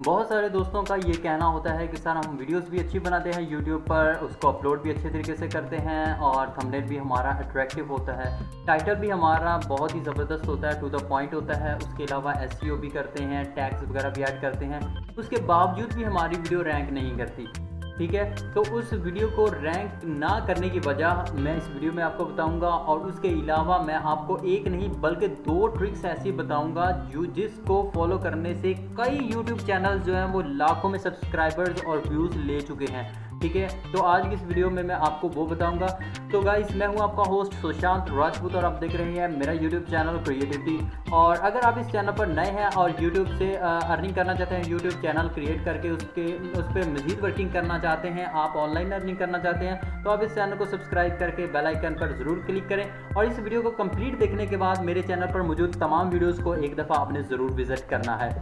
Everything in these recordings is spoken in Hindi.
बहुत सारे दोस्तों का ये कहना होता है कि सर हम वीडियोस भी अच्छी बनाते हैं यूट्यूब पर, उसको अपलोड भी अच्छे तरीके से करते हैं और थंबनेल भी हमारा अट्रैक्टिव होता है, टाइटल भी हमारा बहुत ही ज़बरदस्त होता है, टू द पॉइंट होता है, उसके अलावा एसईओ भी करते हैं, टैग्स वगैरह भी ऐड करते हैं, उसके बावजूद भी हमारी वीडियो रैंक नहीं करती। ठीक है, तो उस वीडियो को रैंक ना करने की वजह मैं इस वीडियो में आपको बताऊंगा और उसके अलावा मैं आपको एक नहीं बल्कि 2 ट्रिक्स ऐसी बताऊंगा जिसको फॉलो करने से कई यूट्यूब चैनल जो हैं वो लाखों में सब्सक्राइबर्स और व्यूज़ ले चुके हैं। ठीक है, तो आज की इस वीडियो में मैं आपको वो बताऊंगा। तो गाइस, मैं हूं आपका होस्ट सुशांत राजपूत और आप देख रहे हैं मेरा यूट्यूब चैनल क्रिएटिविटी। और अगर आप इस चैनल पर नए हैं और यूट्यूब से अर्निंग करना चाहते हैं, यूट्यूब चैनल क्रिएट करके उस पर मज़ीद वर्किंग करना चाहते हैं, आप ऑनलाइन अर्निंग करना चाहते हैं, तो आप इस चैनल को सब्सक्राइब करके बेल आइकन पर ज़रूर क्लिक करें। और इस वीडियो को कंप्लीट देखने के बाद मेरे चैनल पर मौजूद तमाम वीडियोज़ को एक दफ़ा आपने ज़रूर विजिट करना है।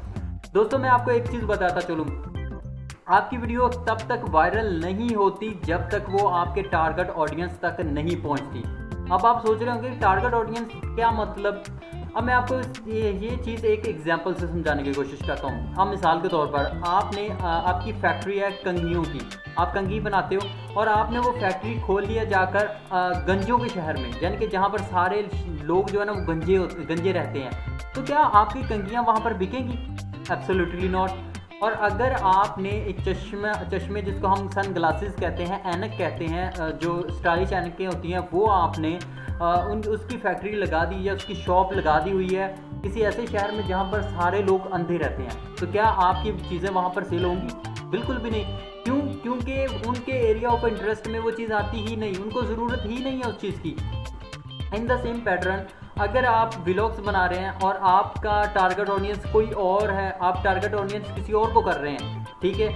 दोस्तों, मैं आपको एक चीज़ बताता चलूँ, आपकी वीडियो तब तक वायरल नहीं होती जब तक वो आपके टारगेट ऑडियंस तक नहीं पहुंचती। अब आप सोच रहे होंगे टारगेट ऑडियंस क्या मतलब। अब मैं आपको ये चीज़ एक एग्जांपल से समझाने की कोशिश करता हूँ। अब मिसाल के तौर पर आपने आपकी फैक्ट्री है कंघियों की, आप कंघी बनाते हो और आपने वो फैक्ट्री खोल लिया जाकर गंजों के शहर में, यानी कि जहाँ पर सारे लोग जो है ना वो गंजे रहते हैं। तो क्या आपकी कंघियाँ वहाँ पर बिकेंगी? Absolutely not. और अगर आपने एक चश्मे जिसको हम सन ग्लासेस कहते हैं, ऐनक कहते हैं, जो स्टाइलिश ऐनकें होती हैं, वो आपने उसकी फैक्ट्री लगा दी या उसकी शॉप लगा दी हुई है किसी ऐसे शहर में जहाँ पर सारे लोग अंधे रहते हैं, तो क्या आपकी चीज़ें वहाँ पर सेल होंगी? बिल्कुल भी नहीं। क्यों? क्योंकि उनके एरिया ऑफ इंटरेस्ट में वो चीज़ आती ही नहीं, उनको ज़रूरत ही नहीं है उस चीज़ की। इन द सेम पैटर्न, अगर आप व्लॉग्स बना रहे हैं और आपका टारगेट ऑडियंस कोई और है, आप टारगेट ऑडियंस किसी और को कर रहे हैं, ठीक है,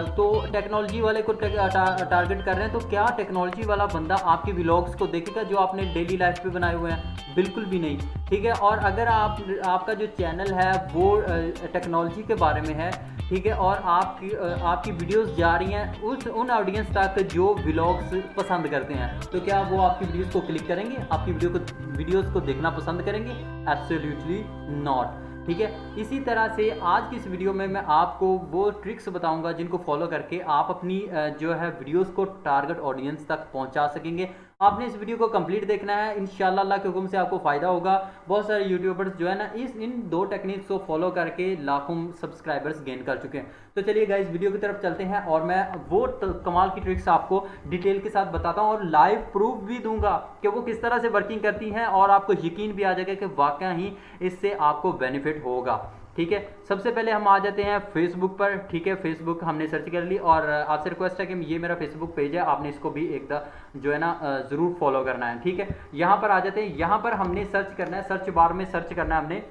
तो टेक्नोलॉजी वाले को टारगेट कर रहे हैं, तो क्या टेक्नोलॉजी वाला बंदा आपके व्लॉग्स को देखेगा जो आपने डेली लाइफ पे बनाए हुए हैं? बिल्कुल भी नहीं। ठीक है, और अगर आपका जो चैनल है वो टेक्नोलॉजी के बारे में है, ठीक है, और आपकी वीडियोस जा रही हैं उन ऑडियंस तक जो व्लॉग्स पसंद करते हैं, तो क्या वो आपकी वीडियोस को क्लिक करेंगे? आपकी वीडियोस को देखना पसंद करेंगे? Absolutely not. ठीक है, इसी तरह से आज की इस वीडियो में मैं आपको वो ट्रिक्स बताऊंगा जिनको फॉलो करके आप अपनी जो है वीडियोस को टारगेट ऑडियंस तक पहुंचा सकेंगे। आपने इस वीडियो को कंप्लीट देखना है, इंशाल्लाह अल्लाह के हुक्म से आपको फ़ायदा होगा। बहुत सारे यूट्यूबर्स जो है ना इन 2 टेक्निक्स को फॉलो करके लाखों सब्सक्राइबर्स गेन कर चुके हैं। तो चलिए गाइस, वीडियो की तरफ चलते हैं और मैं वो कमाल की ट्रिक्स आपको डिटेल के साथ बताता हूँ और लाइव प्रूफ भी दूंगा कि वो किस तरह से वर्किंग करती हैं और आपको यकीन भी आ जाएगा कि वाकई ही इससे आपको बेनिफिट होगा। ठीक है, सबसे पहले हम आ जाते हैं फेसबुक पर। ठीक है, फेसबुक हमने सर्च कर ली और आपसे रिक्वेस्ट है कि ये मेरा फेसबुक पेज है, आपने इसको भी जो है ना ज़रूर फॉलो करना है। ठीक है, यहाँ पर आ जाते हैं। यहाँ पर हमने सर्च करना है, सर्च बार में सर्च करना है हमने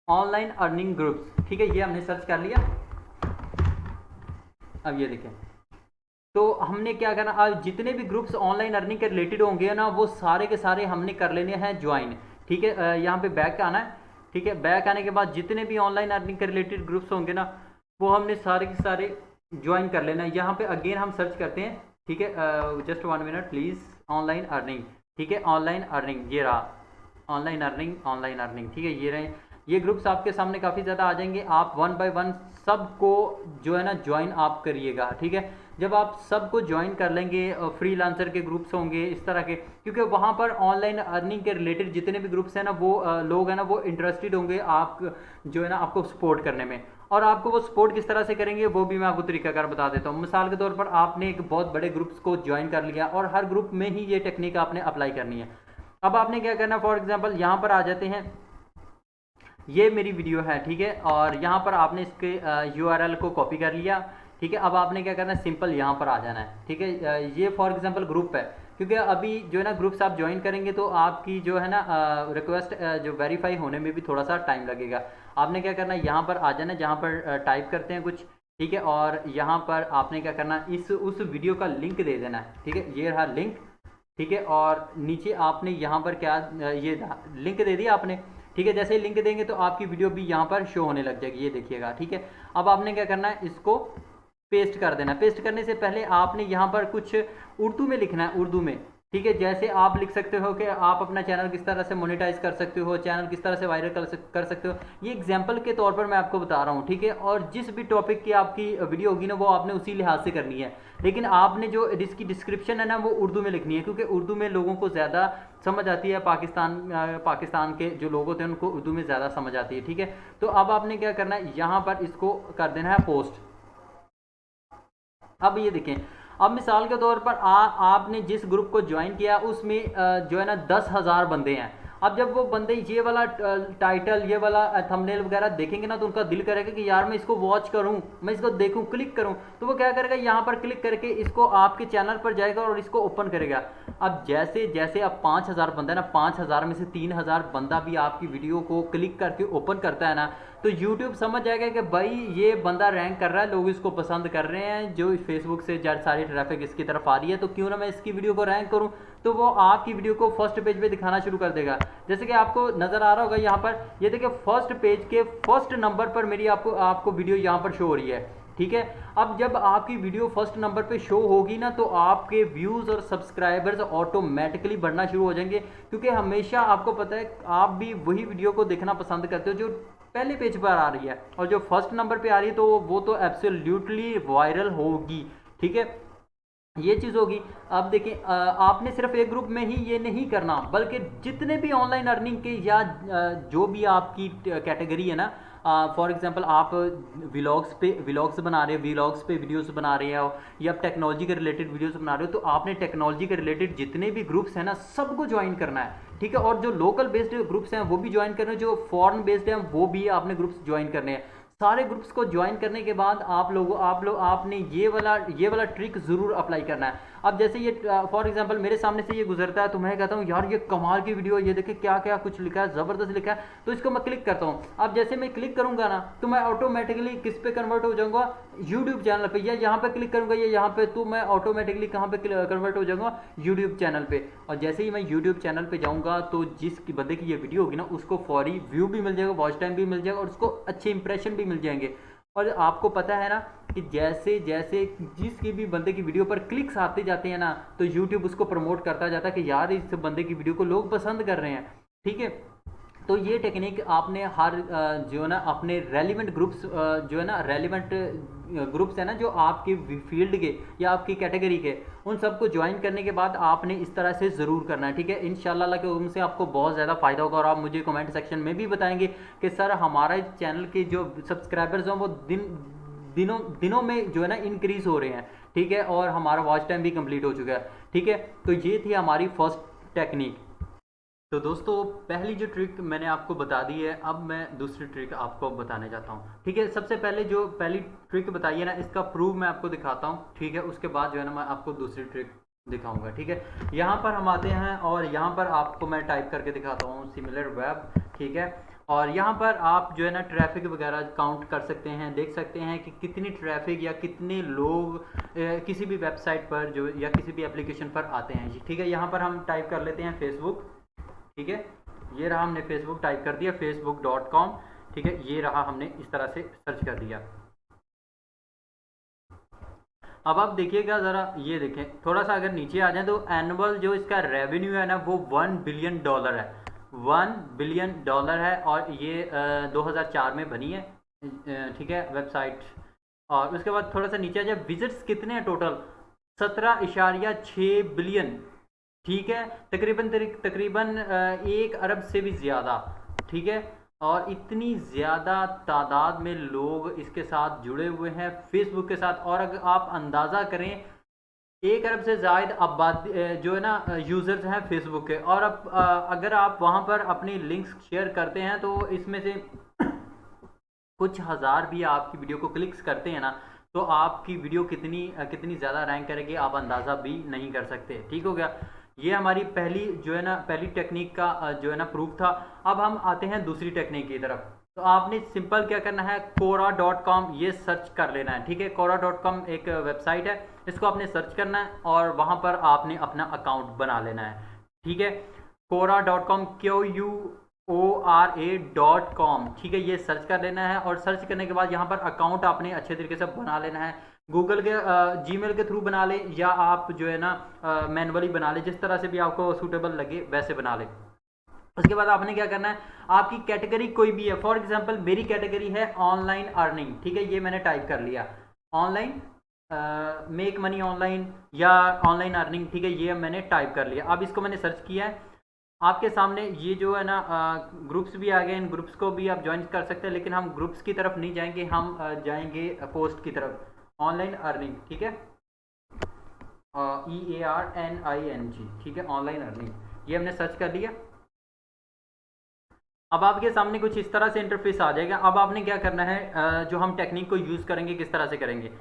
ऑनलाइन अर्निंग ग्रुप्स। ठीक है, ये हमने सर्च कर लिया। अब ये देखें, तो हमने क्या करना, आज जितने भी ग्रुप्स ऑनलाइन अर्निंग के रिलेटेड होंगे ना वो सारे के सारे हमने कर लेने हैं ज्वाइन। ठीक है, यहाँ पे बैक आना है। ठीक है, बैक आने के बाद जितने भी ऑनलाइन अर्निंग के रिलेटेड ग्रुप्स होंगे ना वो हमने सारे के सारे ज्वाइन कर लेना है। यहाँ पे अगेन हम सर्च करते हैं। ठीक है, just 1 minute please. Online earning, ठीक है, ऑनलाइन अर्निंग, ये रहा ऑनलाइन अर्निंग। ठीक है, ये रहे ये ग्रुप्स आपके सामने काफ़ी ज़्यादा आ जाएंगे। आप 1 बाय 1 सबको जो है ना ज्वाइन आप करिएगा। ठीक है, जब आप सबको ज्वाइन कर लेंगे, फ्रीलांसर के ग्रुप्स होंगे इस तरह के, क्योंकि वहाँ पर ऑनलाइन अर्निंग के रिलेटेड जितने भी ग्रुप्स हैं ना वो लोग हैं ना वो इंटरेस्टेड होंगे आप जो है ना आपको सपोर्ट करने में। और आपको वो सपोर्ट किस तरह से करेंगे वो भी मैं आपको तरीकाकार बता देता हूँ। मिसाल के तौर पर आपने एक बहुत बड़े ग्रुप्स को ज्वाइन कर लिया और हर ग्रुप में ही ये टेक्निक आपने अप्लाई करनी है। अब आपने क्या करना, फॉर एग्जाम्पल यहाँ पर आ जाते हैं, ये मेरी वीडियो है। ठीक है, और यहाँ पर आपने इसके URL को कॉपी कर लिया। ठीक है, अब आपने क्या करना है, सिंपल यहाँ पर आ जाना है। ठीक है, ये फॉर एग्जांपल ग्रुप है, क्योंकि अभी जो है ना ग्रुप्स आप ज्वाइन करेंगे तो आपकी जो है ना रिक्वेस्ट जो वेरीफाई होने में भी थोड़ा सा टाइम लगेगा। आपने क्या करना है, यहाँ पर आ जाना है जहाँ पर टाइप करते हैं कुछ। ठीक है, और यहाँ पर आपने क्या करना है, उस वीडियो का लिंक दे देना है। ठीक है, ये रहा लिंक। ठीक है, और नीचे आपने यहाँ पर क्या ये लिंक दे दिया आपने। ठीक है, जैसे ही लिंक देंगे तो आपकी वीडियो भी यहाँ पर शो होने लग जाएगी, ये देखिएगा। ठीक है, अब आपने क्या करना है, इसको पेस्ट कर देना। पेस्ट करने से पहले आपने यहाँ पर कुछ उर्दू में लिखना है, उर्दू में। ठीक है। जैसे आप लिख सकते हो कि आप अपना चैनल किस तरह से मोनेटाइज कर सकते हो, चैनल किस तरह से वायरल कर सकते हो, ये एग्जांपल के तौर पर मैं आपको बता रहा हूँ, ठीक है। और जिस भी टॉपिक की आपकी वीडियो होगी ना वो आपने उसी लिहाज से करनी है, लेकिन आपने जो इसकी डिस्क्रिप्शन है ना वो उर्दू में लिखनी है, क्योंकि उर्दू में लोगों को ज़्यादा समझ आती है, पाकिस्तान के जो लोग होते हैं उनको उर्दू में ज़्यादा समझ आती है, ठीक है। तो अब आपने क्या करना है, यहाँ पर इसको कर देना है पोस्ट। अब ये देखें, अब मिसाल के तौर पर आपने जिस ग्रुप को ज्वाइन किया उसमें जो है ना 10,000 बंदे हैं। अब जब वो बंदे ये वाला टाइटल, ये वाला थंबनेल वगैरह देखेंगे ना तो उनका दिल करेगा कि यार मैं इसको वॉच करूं, मैं इसको देखूं, क्लिक करूं। तो वो क्या करेगा, यहाँ पर क्लिक करके इसको आपके चैनल पर जाएगा और इसको ओपन करेगा। अब जैसे जैसे अब 5,000 बंदा है ना, 5,000 में से 3,000 बंदा भी आपकी वीडियो को क्लिक करके ओपन करता है ना, तो यूट्यूब समझ जाएगा कि भाई ये बंदा रैंक कर रहा है, लोग इसको पसंद कर रहे हैं, जो फेसबुक से सारी ट्रैफिक इसकी तरफ आ रही है, तो क्यों ना मैं इसकी वीडियो को रैंक करूं। तो वो आपकी वीडियो को फर्स्ट पेज पे दिखाना शुरू कर देगा। जैसे कि आपको नजर आ रहा होगा यहाँ पर, ये देखिए फर्स्ट पेज के फर्स्ट नंबर पर मेरी आपको वीडियो यहाँ पर शो हो रही है, ठीक है। अब जब आपकी वीडियो फर्स्ट नंबर पे शो होगी ना तो आपके व्यूज़ और सब्सक्राइबर्स ऑटोमेटिकली बढ़ना शुरू हो जाएंगे, क्योंकि हमेशा आपको पता है आप भी वही वीडियो को देखना पसंद करते हो जो पहले पेज पर आ रही है, और जो फर्स्ट नंबर पे आ रही है तो वो तो एब्सोल्युटली वायरल होगी, ठीक है। ये चीज़ होगी। अब देखिए आपने सिर्फ एक ग्रुप में ही ये नहीं करना, बल्कि जितने भी ऑनलाइन अर्निंग के या जो भी आपकी कैटेगरी है ना, फॉर एग्जांपल आप व्लॉग्स बना रहे हो, व्लॉग्स पे वीडियोस बना रहे हो, या आप टेक्नोलॉजी के रिलेटेड वीडियोस बना रहे हो, तो आपने टेक्नोलॉजी के रिलेटेड जितने भी ग्रुप्स हैं ना सबको ज्वाइन करना है, ठीक है। और जो लोकल बेस्ड ग्रुप्स हैं वो भी ज्वाइन करने हैं, जो फॉरेन बेस्ड हैं वो भी आपने ग्रुप्स ज्वाइन करने हैं। सारे ग्रुप्स को ज्वाइन करने के बाद आपने ये वाला ट्रिक ज़रूर अप्लाई करना है। अब जैसे ये फॉर एग्जांपल मेरे सामने से ये गुजरता है तो मैं कहता हूँ यार ये कमाल की वीडियो है, ये देखे क्या क्या कुछ लिखा है, ज़बरदस्त लिखा है, तो इसको मैं क्लिक करता हूँ। अब जैसे मैं क्लिक करूँगा ना तो मैं ऑटोमेटिकली किस पे कन्वर्ट हो जाऊँगा, यूट्यूब चैनल पे, या यहाँ पे क्लिक करूँगा या यहाँ पे, तो मैं ऑटोमेटिकली कहाँ पे कन्वर्ट हो जाऊँगा, यूट्यूब चैनल पे। और जैसे ही मैं यूट्यूब चैनल पे जाऊँगा तो जिस बंदे की ये वीडियो होगी ना उसको फौरी व्यू भी मिल जाएगा, वॉच टाइम भी मिल जाएगा, और उसको अच्छे इंप्रेशन भी मिल जाएंगे। और आपको पता है ना कि जैसे जैसे जिसकी भी बंदे की वीडियो पर क्लिक्स आते जाते हैं ना तो यूट्यूब उसको प्रमोट करता जाता है कि यार इस बंदे की वीडियो को लोग पसंद कर रहे हैं, ठीक है। तो ये टेक्निक आपने हर जो है ना अपने रेलिवेंट ग्रुप्स जो है ना रेलिवेंट ग्रुप्स है ना जो आपके फील्ड के या आपकी कैटेगरी के, उन सबको ज्वाइन करने के बाद आपने इस तरह से ज़रूर करना है, ठीक है। इंशाल्लाह अल्लाह के हुक्म से आपको बहुत ज़्यादा फ़ायदा होगा, और आप मुझे कमेंट सेक्शन में भी बताएंगे कि सर हमारा चैनल के जो सब्सक्राइबर्स हैं वो दिनों में जो है ना इंक्रीज़ हो रहे हैं, ठीक है, और हमारा वॉच टाइम भी कंप्लीट हो चुका है, ठीक है। तो ये थी हमारी फर्स्ट टेक्निक। तो दोस्तों पहली जो ट्रिक मैंने आपको बता दी है, अब मैं दूसरी ट्रिक आपको बताने जाता हूँ, ठीक है। सबसे पहले जो पहली ट्रिक बताई है ना इसका प्रूफ मैं आपको दिखाता हूँ, ठीक है। उसके बाद जो है ना मैं आपको दूसरी ट्रिक दिखाऊंगा, ठीक है। यहाँ पर हम आते हैं और यहाँ पर आपको मैं टाइप करके दिखाता हूँ सिमिलर वेब, ठीक है। और यहाँ पर आप जो है ना ट्रैफिक वगैरह काउंट कर सकते हैं, देख सकते हैं कि कितनी ट्रैफिक या कितने लोग किसी भी वेबसाइट पर जो या किसी भी एप्लीकेशन पर आते हैं, ठीक है। यहाँ पर हम टाइप कर लेते हैं फेसबुक, ठीक है। ये रहा, हमने फेसबुक टाइप कर दिया, facebook.com, ठीक है। ये रहा, हमने इस तरह से सर्च कर दिया। अब आप देखिएगा ज़रा, ये देखें थोड़ा सा अगर नीचे आ जाए तो एनुअल जो इसका रेवेन्यू है ना वो $1 बिलियन है, $1 बिलियन है, और ये 2004 में बनी है, ठीक है वेबसाइट। और उसके बाद थोड़ा सा नीचे आ जाए, विजिट्स कितने हैं टोटल, 17.6 बिलियन, ठीक है। तकरीबन 1 अरब से भी ज़्यादा, ठीक है। और इतनी ज़्यादा तादाद में लोग इसके साथ जुड़े हुए हैं फेसबुक के साथ। और अगर आप अंदाज़ा करें 1 अरब से ज़ायद आबादी जो है ना यूज़र्स हैं फेसबुक के, और अब अगर आप वहाँ पर अपनी लिंक्स शेयर करते हैं तो इसमें से कुछ हज़ार भी आपकी वीडियो को क्लिक्स करते हैं ना, तो आपकी वीडियो कितनी ज़्यादा रैंक करेगी आप अंदाज़ा भी नहीं कर सकते, ठीक हो गया। ये हमारी पहली टेक्निक का जो है ना प्रूफ था। अब हम आते हैं दूसरी टेक्निक की तरफ। तो आपने सिंपल क्या करना है, quora.com ये सर्च कर लेना है, ठीक है। quora.com एक वेबसाइट है, इसको आपने सर्च करना है और वहाँ पर आपने अपना अकाउंट बना लेना है, ठीक है। quora.com QORA.com, ठीक है, ये सर्च कर लेना है। और सर्च करने के बाद यहाँ पर अकाउंट आपने अच्छे तरीके से बना लेना है। गूगल के जीमेल के थ्रू बना लें, या आप जो है ना मैनुअली बना लें, जिस तरह से भी आपको सूटेबल लगे वैसे बना लें। उसके बाद आपने क्या करना है, आपकी कैटेगरी कोई भी है, फॉर एग्जांपल मेरी कैटेगरी है ऑनलाइन अर्निंग, ठीक है, ये मैंने टाइप कर लिया ऑनलाइन मेक मनी ऑनलाइन या ऑनलाइन अर्निंग, ठीक है, ये मैंने टाइप कर लिया। अब इसको मैंने सर्च किया है, आपके सामने ये जो है ना ग्रुप्स भी आ गए, इन ग्रुप्स को भी आप ज्वाइन कर सकते हैं, लेकिन हम ग्रुप्स की तरफ नहीं जाएंगे, हम जाएंगे पोस्ट की तरफ, ऑनलाइन अर्निंग, ठीक है, EARNING, ठीक है, ऑनलाइन अर्निंग, ये हमने सर्च कर लिया। अब आपके सामने कुछ इस तरह से इंटरफेस आ जाएगा। अब आपने क्या करना है, जो हम टेक्निक को यूज़ करेंगे किस तरह से करेंगे।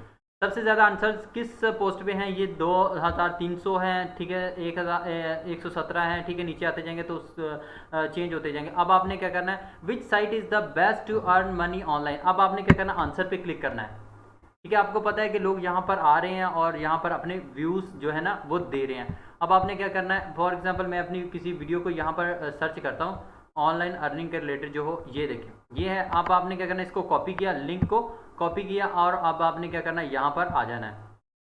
सबसे ज़्यादा आंसर्स किस पोस्ट पे हैं, ये 2300 हैं, ठीक है, 1117 हैं, ठीक है, नीचे आते जाएंगे तो चेंज होते जाएंगे। अब आपने क्या करना है, which site is the best to earn money online. अब आपने क्या करना है, आंसर पे क्लिक करना है, ठीक है। आपको पता है कि लोग यहाँ पर आ रहे हैं और यहाँ पर अपने व्यूज़ जो है ना वो दे रहे हैं। अब आपने क्या करना है, फॉर एग्जाम्पल मैं अपनी किसी वीडियो को यहाँ पर सर्च करता हूँ, ऑनलाइन अर्निंग के रिलेटेड जो हो, ये देखिए ये है। अब आपने क्या करना है, इसको कॉपी किया, लिंक को कॉपी किया, और अब आपने क्या करना है, यहाँ पर आ जाना है,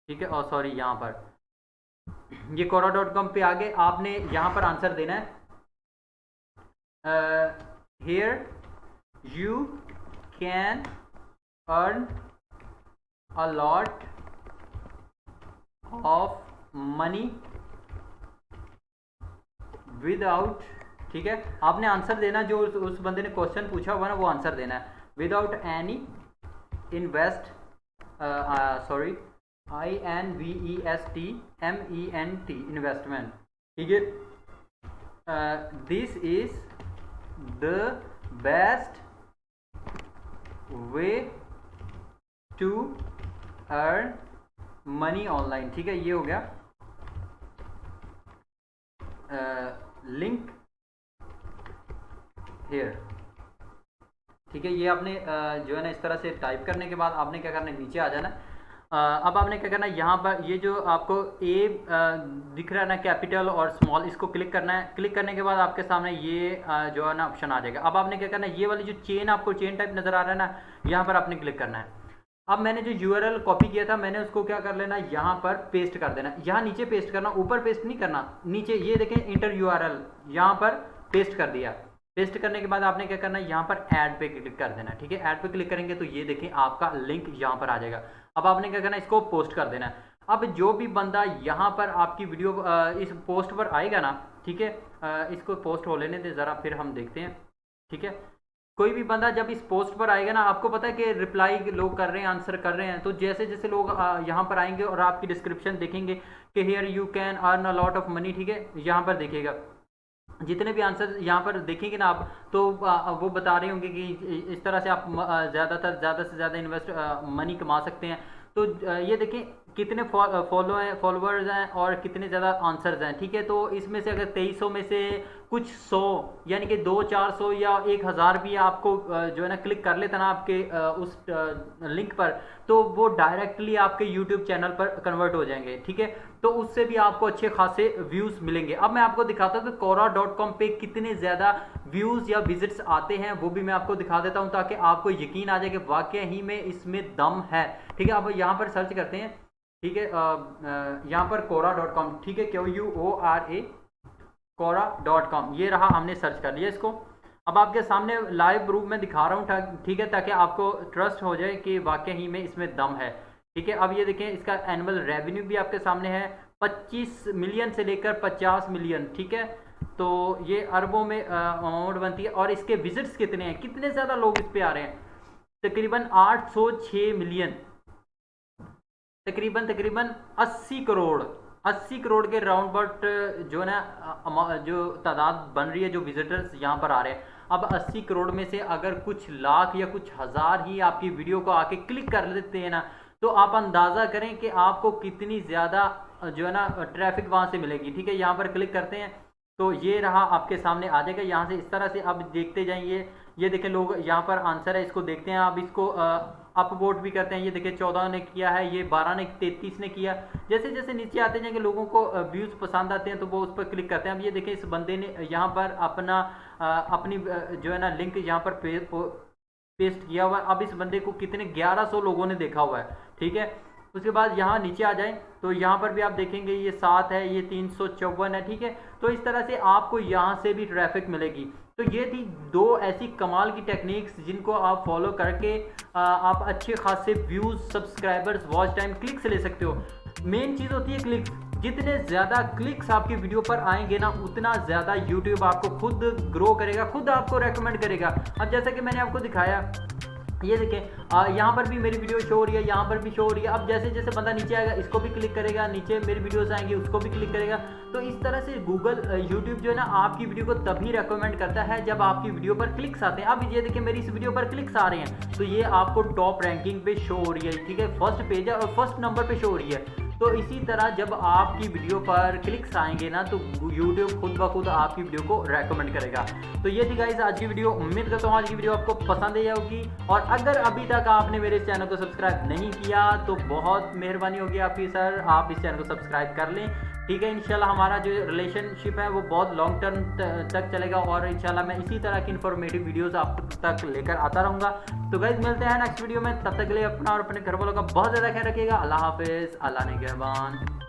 ठीक है, और सॉरी यहाँ पर ये quora.com पे आगे आपने यहाँ पर आंसर देना है, here you can earn a lot of money without, ठीक है, आपने आंसर देना जो उस बंदे ने क्वेश्चन पूछा हुआ ना वो आंसर देना है, without any invest, sorry INVESTMENT investment, ठीक है, this is the best way to earn money online, ठीक है, ये हो गया लिंक हेयर, ठीक है। ये आपने जो है ना इस तरह से टाइप करने के बाद आपने क्या करना है, नीचे आ जाना। अब आपने क्या करना है, यहाँ पर ये जो आपको ए दिख रहा है ना कैपिटल और स्मॉल, इसको क्लिक करना है। क्लिक करने के बाद आपके सामने ये जो है ना ऑप्शन आ जाएगा। अब आपने क्या करना है, ये वाली जो चेन आपको चेन टाइप नज़र आ रहा है ना, यहाँ पर आपने क्लिक करना है। अब मैंने जो URL कॉपी किया था मैंने उसको क्या कर लेना, यहाँ पर पेस्ट कर देना। यहाँ नीचे पेस्ट करना, ऊपर पेस्ट नहीं करना, नीचे ये देखें इंटर URL, यहाँ पर पेस्ट कर दिया। पेस्ट करने के बाद आपने क्या करना है, यहाँ पर ऐड पे क्लिक कर देना, ठीक है। ऐड पे क्लिक करेंगे तो ये देखें आपका लिंक यहाँ पर आ जाएगा। अब आपने क्या करना है, इसको पोस्ट कर देना है। अब जो भी बंदा यहाँ पर आपकी वीडियो इस पोस्ट पर आएगा ना, ठीक है, इसको पोस्ट हो लेने दे ज़रा, फिर हम देखते हैं, ठीक है। कोई भी बंदा जब इस पोस्ट पर आएगा ना, आपको पता है कि रिप्लाई लोग कर रहे हैं, आंसर कर रहे हैं, तो जैसे जैसे लोग यहाँ पर आएंगे और आपकी डिस्क्रिप्शन देखेंगे कि here you can earn a lot of money, ठीक है, यहाँ पर देखिएगा जितने भी आंसर यहाँ पर देखेंगे ना आप, तो वो बता रहे होंगे कि इस तरह से आप ज़्यादातर ज़्यादा से ज़्यादा इन्वेस्ट मनी कमा सकते हैं। तो ये देखें कितने फॉलोअर्स हैं और कितने ज़्यादा आंसर्स हैं, ठीक है। तो इसमें से अगर 2300 में से कुछ 100 यानी कि 200-400 या 1000 भी आपको जो है ना क्लिक कर लेता ना आपके उस लिंक पर, तो वो डायरेक्टली आपके यूट्यूब चैनल पर कन्वर्ट हो जाएंगे, ठीक है। तो उससे भी आपको अच्छे खासे व्यूज़ मिलेंगे। अब मैं आपको दिखाता हूँ कि quora.com पे कितने ज़्यादा व्यूज़ या विजिट्स आते हैं, वो भी मैं आपको दिखा देता हूँ ताकि आपको यकीन आ जाए कि वाकई ही में इसमें दम है, ठीक है। अब यहाँ पर सर्च करते हैं, ठीक है, यहाँ पर quora.com, ठीक है, QUORA quora.com, ये रहा, हमने सर्च कर लिया इसको। अब आपके सामने लाइव प्रूफ में दिखा रहा हूँ, ठीक है, ताकि आपको ट्रस्ट हो जाए कि वाकई ही में इसमें दम है, ठीक है। अब ये देखें इसका एनुअल रेवेन्यू भी आपके सामने है, 25 मिलियन से लेकर 50 मिलियन, ठीक है। तो ये अरबों में अमाउंट बनती है। और इसके विजिट्स कितने हैं, कितने ज़्यादा लोग इस पे आ रहे हैं, तकरीबन 806 मिलियन, तकरीबन 80 करोड़ के राउंड बट जो है ना जो तादाद बन रही है, जो विजिटर्स यहाँ पर आ रहे हैं। अब 80 करोड़ में से अगर कुछ लाख या कुछ हज़ार ही आपकी वीडियो को आके क्लिक कर लेते हैं ना, तो आप अंदाज़ा करें कि आपको कितनी ज़्यादा जो है ना ट्रैफिक वहाँ से मिलेगी, ठीक है। यहाँ पर क्लिक करते हैं तो ये रहा आपके सामने आ जाएगा। यहाँ से इस तरह से अब देखते जाइए, ये देखें लोग यहाँ पर आंसर है, इसको देखते हैं। अब इसको अपवोट भी करते हैं, ये देखिए 14 ने किया है, ये 12 ने, 33 ने किया। जैसे जैसे नीचे आते जाएंगे लोगों को व्यूज़ पसंद आते हैं तो वो उस पर क्लिक करते हैं। अब ये देखें इस बंदे ने यहाँ पर अपनी जो है ना लिंक यहाँ पर पेस्ट किया हुआ है। अब इस बंदे को कितने 1100 लोगों ने देखा हुआ है, ठीक है। उसके बाद यहाँ नीचे आ जाएं तो यहाँ पर भी आप देखेंगे ये 7 है, ये 354 है, ठीक है। तो इस तरह से आपको यहाँ से भी ट्रैफिक मिलेगी। तो ये थी 2 ऐसी कमाल की टेक्निक्स जिनको आप फॉलो करके आप अच्छे खासे views, subscribers, watch time, clicks ले सकते हो। मेन चीज़ होती है क्लिक्स। जितने ज़्यादा क्लिक्स आपकी वीडियो पर आएंगे ना, उतना ज़्यादा यूट्यूब आपको खुद ग्रो करेगा, खुद आपको रेकमेंड करेगा। अब जैसा कि मैंने आपको दिखाया, ये देखें यहाँ पर भी मेरी वीडियो शो हो रही है, यहाँ पर भी शो हो रही है। अब जैसे जैसे बंदा नीचे आएगा इसको भी क्लिक करेगा, नीचे मेरी वीडियोस आएंगी उसको भी क्लिक करेगा। तो इस तरह से गूगल यूट्यूब जो है ना आपकी वीडियो को तभी रेकमेंड करता है जब आपकी वीडियो पर क्लिक्स आते हैं। अब ये देखिए मेरी इस वीडियो पर क्लिक्स आ रहे हैं तो ये आपको टॉप रैंकिंग पे शो हो रही है, ठीक है, फर्स्ट पेज है और फर्स्ट नंबर पे शो हो रही है। तो इसी तरह जब आपकी वीडियो पर क्लिक्स आएंगे ना तो यूट्यूब खुद ब खुद आपकी वीडियो को रेकमेंड करेगा। तो ये थी गाइस आज की वीडियो। उम्मीद करता हूँ आज की वीडियो आपको पसंद आई होगी, और अगर अभी तक आपने मेरे चैनल को सब्सक्राइब नहीं किया तो बहुत मेहरबानी होगी आपकी सर, आप इस चैनल को सब्सक्राइब कर लें, ठीक है। इंशाल्लाह हमारा जो रिलेशनशिप है वो बहुत लॉन्ग टर्म तक चलेगा, और इंशाल्लाह मैं इसी तरह की इन्फॉर्मेटिव वीडियोस आप तक लेकर आता रहूँगा। तो गाइस मिलते हैं नेक्स्ट वीडियो में, तब तक के लिए अपना और अपने घर वालों का बहुत ज़्यादा ख्याल रखिएगा। अल्लाह हाफिज़, अल्लाह निगहबान।